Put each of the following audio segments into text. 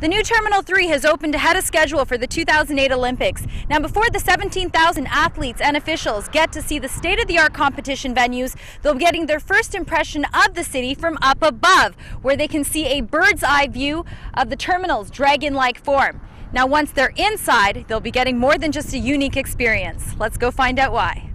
The new Terminal 3 has opened ahead of schedule for the 2008 Olympics. Now, before the 17,000 athletes and officials get to see the state-of-the-art competition venues, they'll be getting their first impression of the city from up above, where they can see a bird's-eye view of the terminal's dragon-like form. Now, once they're inside, they'll be getting more than just a unique experience. Let's go find out why.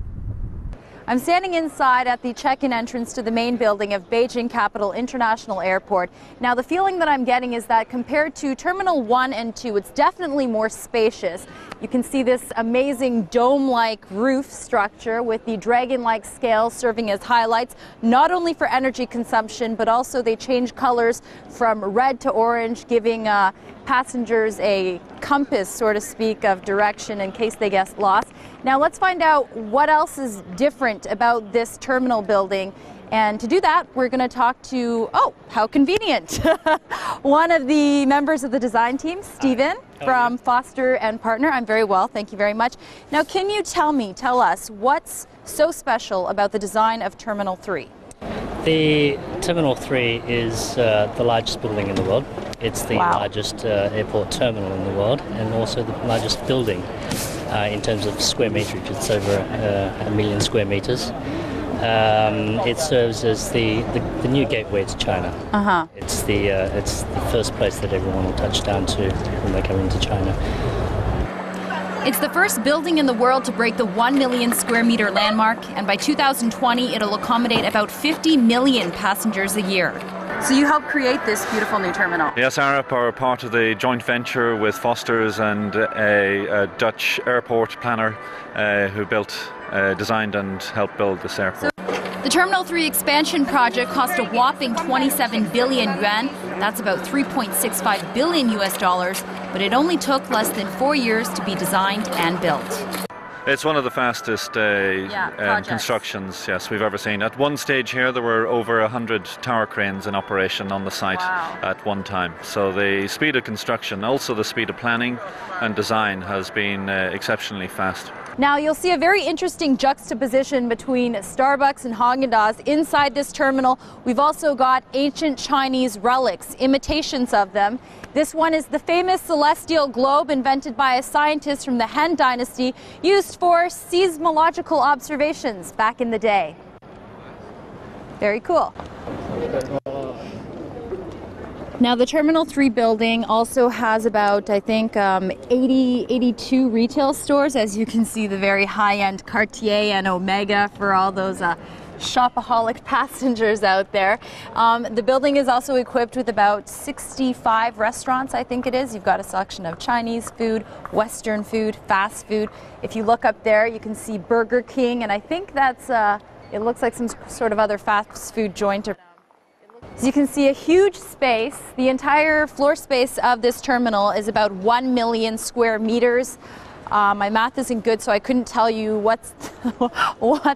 I'm standing inside at the check-in entrance to the main building of Beijing Capital International Airport. Now, the feeling that I'm getting is that compared to Terminal 1 and 2, it's definitely more spacious. You can see this amazing dome-like roof structure with the dragon-like scale serving as highlights, not only for energy consumption, but also they change colors from red to orange, giving passengers a compass, so to speak, of direction in case they get lost. Now let's find out what else is different about this terminal building. And to do that, we're going to talk to, oh, how convenient, one of the members of the design team, Stephen, from Foster & Partner. I'm very well, thank you very much. Now, can you tell us, what's so special about the design of Terminal 3? The Terminal 3 is the largest building in the world. It's the largest airport terminal in the world, and also the largest building in terms of square meterage. It's over 1 million square meters. It serves as the new gateway to China. It's the first place that everyone will touch down to when they come into China. It's the first building in the world to break the 1 million square meter landmark, and by 2020 it'll accommodate about 50 million passengers a year. So you helped create this beautiful new terminal. Yes, Arup are part of the joint venture with Foster's and a Dutch airport planner who designed and helped build this airport. The Terminal 3 expansion project cost a whopping 27 billion yuan. That's about $3.65 billion US dollars, but it only took less than 4 years to be designed and built. It's one of the fastest constructions, yes, we've ever seen. At one stage here, there were over 100 tower cranes in operation on the site at one time. So the speed of construction, also the speed of planning and design has been exceptionally fast. Now, you'll see a very interesting juxtaposition between Starbucks and Häagen-Dazs inside this terminal. We've also got ancient Chinese relics, imitations of them. This one is the famous celestial globe invented by a scientist from the Han Dynasty, used for seismological observations back in the day. Very cool. Now, the Terminal 3 building also has about, I think, 82 retail stores. As you can see, the very high-end Cartier and Omega for all those shopaholic passengers out there. The building is also equipped with about 65 restaurants, I think it is. You've got a selection of Chinese food, Western food, fast food. If you look up there, you can see Burger King, and I think that's, it looks like some sort of other fast food joint. As you can see, a huge space. The entire floor space of this terminal is about 1 million square meters. My math isn't good, so I couldn't tell you what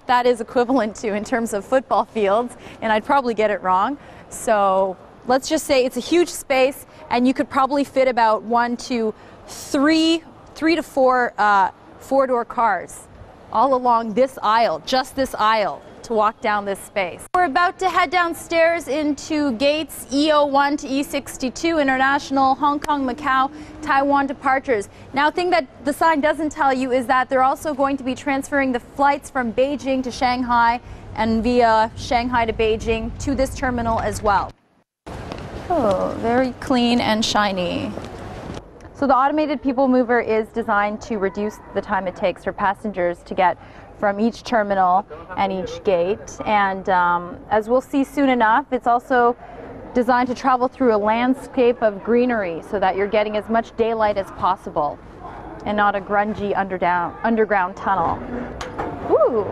that is equivalent to in terms of football fields, and I'd probably get it wrong. So let's just say it's a huge space, and you could probably fit about 1 to 3 to 4 four-door cars all along this aisle, just this aisle, to walk down this space. We're about to head downstairs into gates E01 to E62, international Hong Kong, Macau, Taiwan departures. Now, a thing that the sign doesn't tell you is that they're also going to be transferring the flights from Beijing to Shanghai and via Shanghai to Beijing to this terminal as well. Oh, very clean and shiny. So the automated people mover is designed to reduce the time it takes for passengers to get from each terminal and each gate, and as we'll see soon enough, it's also designed to travel through a landscape of greenery so that you're getting as much daylight as possible and not a grungy underground tunnel. Ooh.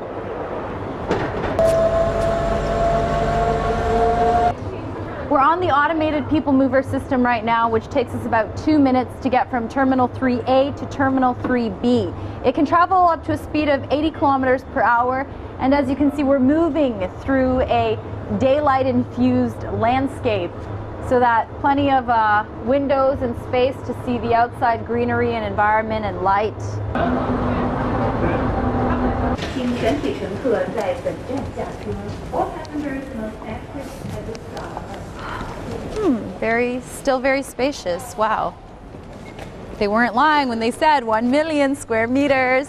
We're on the automated people mover system right now, which takes us about 2 minutes to get from Terminal 3A to Terminal 3B. It can travel up to a speed of 80 kilometers per hour, and as you can see, we're moving through a daylight-infused landscape so that plenty of windows and space to see the outside greenery and environment and light. 请全体乘客在本站下车. All passengers must exit at this stop. Still very spacious. Wow. They weren't lying when they said 1 million square meters.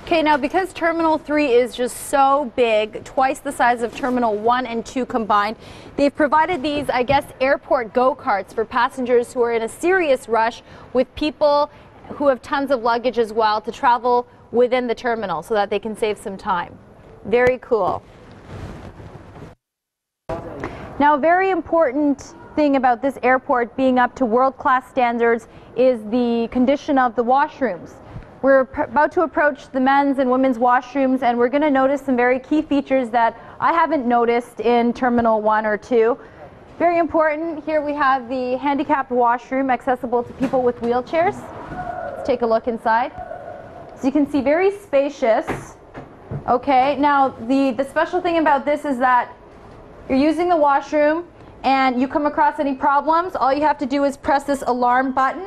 Okay, now because Terminal 3 is just so big, twice the size of Terminal 1 and 2 combined, they've provided these, I guess, airport go-karts for passengers who are in a serious rush with people who have tons of luggage as well to travel within the terminal so that they can save some time. Very cool. Now, a very important thing about this airport being up to world-class standards is the condition of the washrooms. We're about to approach the men's and women's washrooms, and we're going to notice some very key features that I haven't noticed in Terminal 1 or 2. Very important, here we have the handicapped washroom accessible to people with wheelchairs. Let's take a look inside. So you can see, very spacious. Okay, now the special thing about this is that you're using the washroom and you come across any problems, all you have to do is press this alarm button.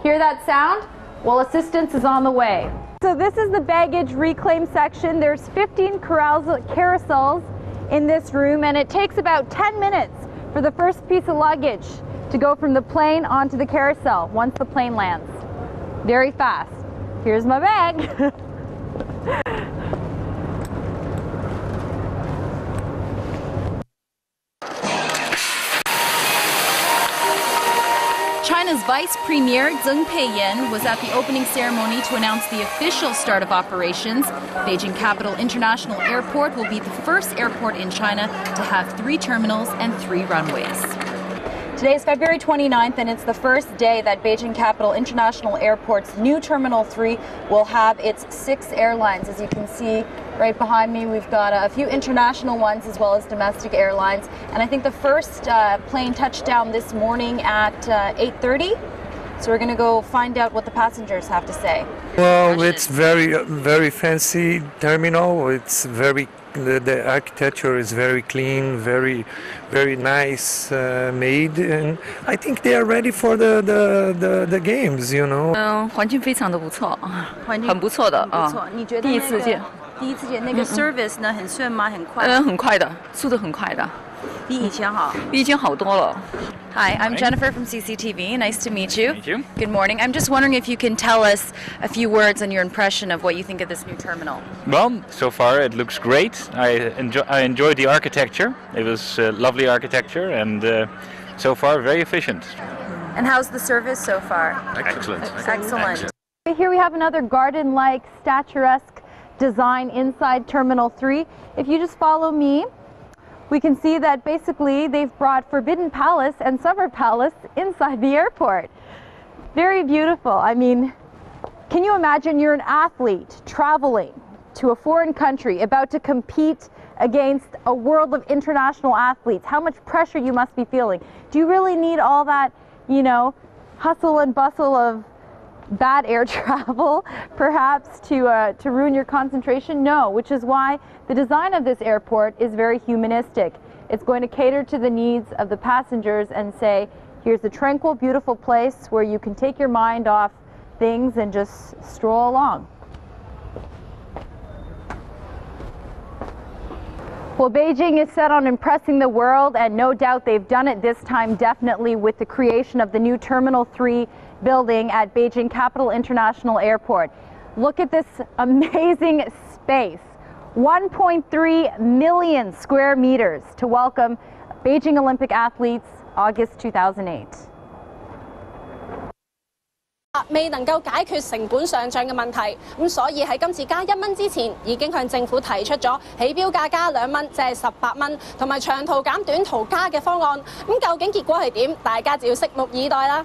Hear that sound? Well, assistance is on the way. So this is the baggage reclaim section. There's 15 carousels in this room, and it takes about 10 minutes for the first piece of luggage to go from the plane onto the carousel once the plane lands. Very fast. Here's my bag. China's Vice Premier Deng Peiyan was at the opening ceremony to announce the official start of operations. Beijing Capital International Airport will be the first airport in China to have 3 terminals and 3 runways. Today is February 29th, and it's the first day that Beijing Capital International Airport's new Terminal 3 will have its 6 airlines. As you can see right behind me, we've got a few international ones as well as domestic airlines. And I think the first plane touched down this morning at 8:30. So we're going to go find out what the passengers have to say. Well, it's very fancy terminal. It's the architecture is very clean, very nice made, and I think they are ready for the games, you know. 环境非常的不错，很不错的啊。你觉得第一次见，第一次见那个 service 呢，很顺吗？很快？很快的，速度很快的，比以前好。比以前好多了。Hi, I'm Jennifer from CCTV. Nice to meet you. Thank you. Good morning. I'm just wondering if you can tell us a few words on your impression of what you think of this new terminal. Well, so far it looks great. I enjoyed the architecture. It was lovely architecture, and so far very efficient. And how's the service so far? Excellent. Excellent. Here we have another garden-like, statuesque design inside Terminal 3. If you just follow me, we can see that basically they've brought Forbidden Palace and Summer Palace inside the airport. Very beautiful. I mean, can you imagine you're an athlete traveling to a foreign country about to compete against a world of international athletes? How much pressure you must be feeling. Do you really need all that, you know, hustle and bustle of bad air travel, perhaps, to ruin your concentration? No, which is why the design of this airport is very humanistic. It's going to cater to the needs of the passengers and say, here's a tranquil, beautiful place where you can take your mind off things and just stroll along. Well, Beijing is set on impressing the world, and no doubt they've done it this time definitely with the creation of the new Terminal 3 building at Beijing Capital International Airport. Look at this amazing space. 1.3 million square meters to welcome Beijing Olympic athletes August 2008. 未能夠解決成本上漲嘅問題，咁所以喺今次加1蚊之前，已經向政府提出咗起標價加2蚊，即係18蚊，同埋長途減短途加嘅方案。咁究竟結果係點？大家就要拭目以待啦。